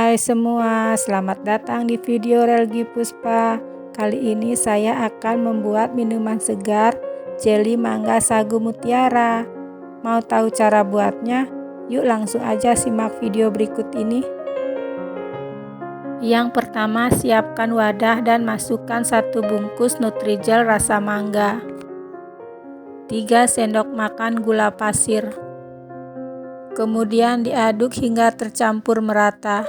Hai semua, selamat datang di video Relgi Puspa. Kali ini saya akan membuat minuman segar jeli mangga sagu mutiara. Mau tahu cara buatnya? Yuk langsung aja simak video berikut ini. Yang pertama, siapkan wadah dan masukkan 1 bungkus Nutrijel rasa mangga, 3 sendok makan gula pasir. Kemudian diaduk hingga tercampur merata.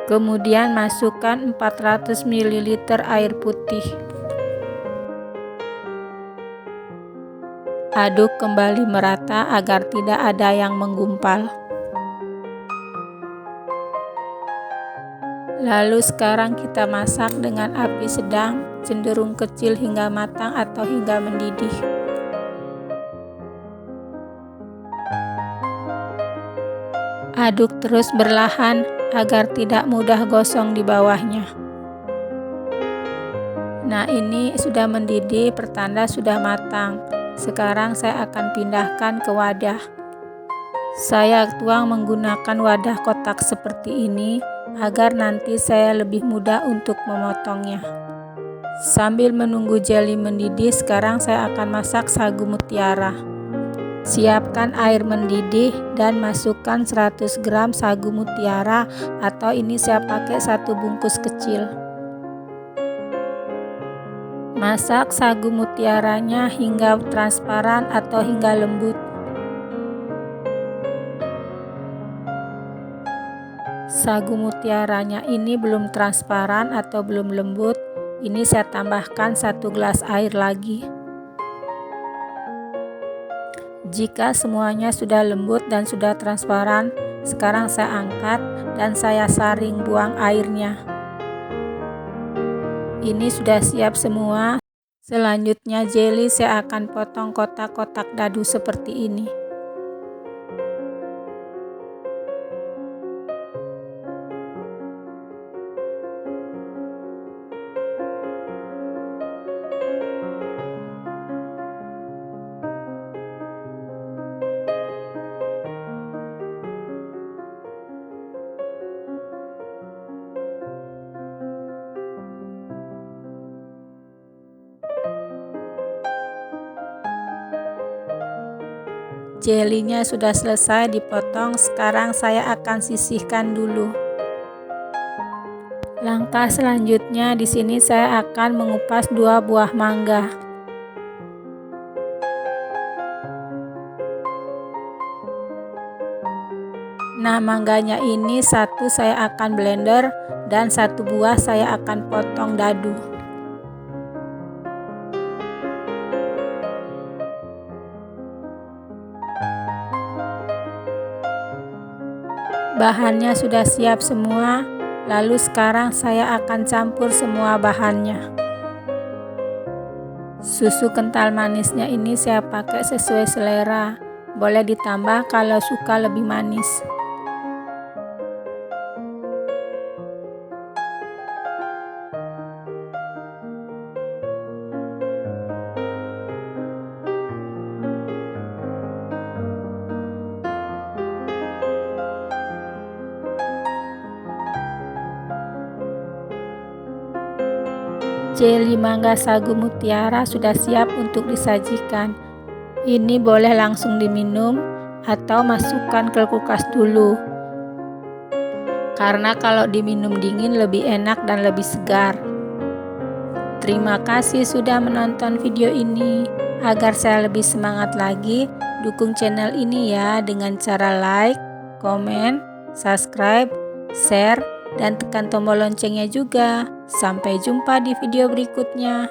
Kemudian masukkan 400 ml air putih. Aduk kembali merata agar tidak ada yang menggumpal. Lalu sekarang kita masak dengan api sedang, cenderung kecil hingga matang atau hingga mendidih. Aduk terus berlahan agar tidak mudah gosong di bawahnya. Nah, ini sudah mendidih, pertanda sudah matang. Sekarang saya akan pindahkan ke wadah. Saya tuang menggunakan wadah kotak seperti ini agar nanti saya lebih mudah untuk memotongnya. Sambil menunggu jeli mendidih, sekarang saya akan masak sagu mutiara. Siapkan air mendidih dan masukkan 100 gram sagu mutiara, atau ini saya pakai 1 bungkus kecil. Masak sagu mutiaranya hingga transparan atau hingga lembut. Sagu mutiaranya ini belum transparan atau belum lembut, ini saya tambahkan 1 gelas air lagi. Jika semuanya sudah lembut dan sudah transparan, sekarang saya angkat dan saya saring buang airnya. Ini sudah siap semua. Selanjutnya jeli saya akan potong kotak-kotak dadu seperti ini. Jelinya sudah selesai dipotong, sekarang saya akan sisihkan dulu. Langkah selanjutnya di sini saya akan mengupas 2 buah mangga. Nah, mangganya ini 1 saya akan blender dan 1 buah saya akan potong dadu. Bahannya sudah siap semua, lalu sekarang saya akan campur semua bahannya. Susu kental manisnya ini saya pakai sesuai selera, boleh ditambah kalau suka lebih manis. Jeli mangga sagu mutiara sudah siap untuk disajikan. Ini boleh langsung diminum atau masukkan ke kulkas dulu. Karena kalau diminum dingin lebih enak dan lebih segar. Terima kasih sudah menonton video ini. Agar saya lebih semangat lagi, dukung channel ini ya dengan cara like, komen, subscribe, share, dan tekan tombol loncengnya juga. Sampai jumpa di video berikutnya.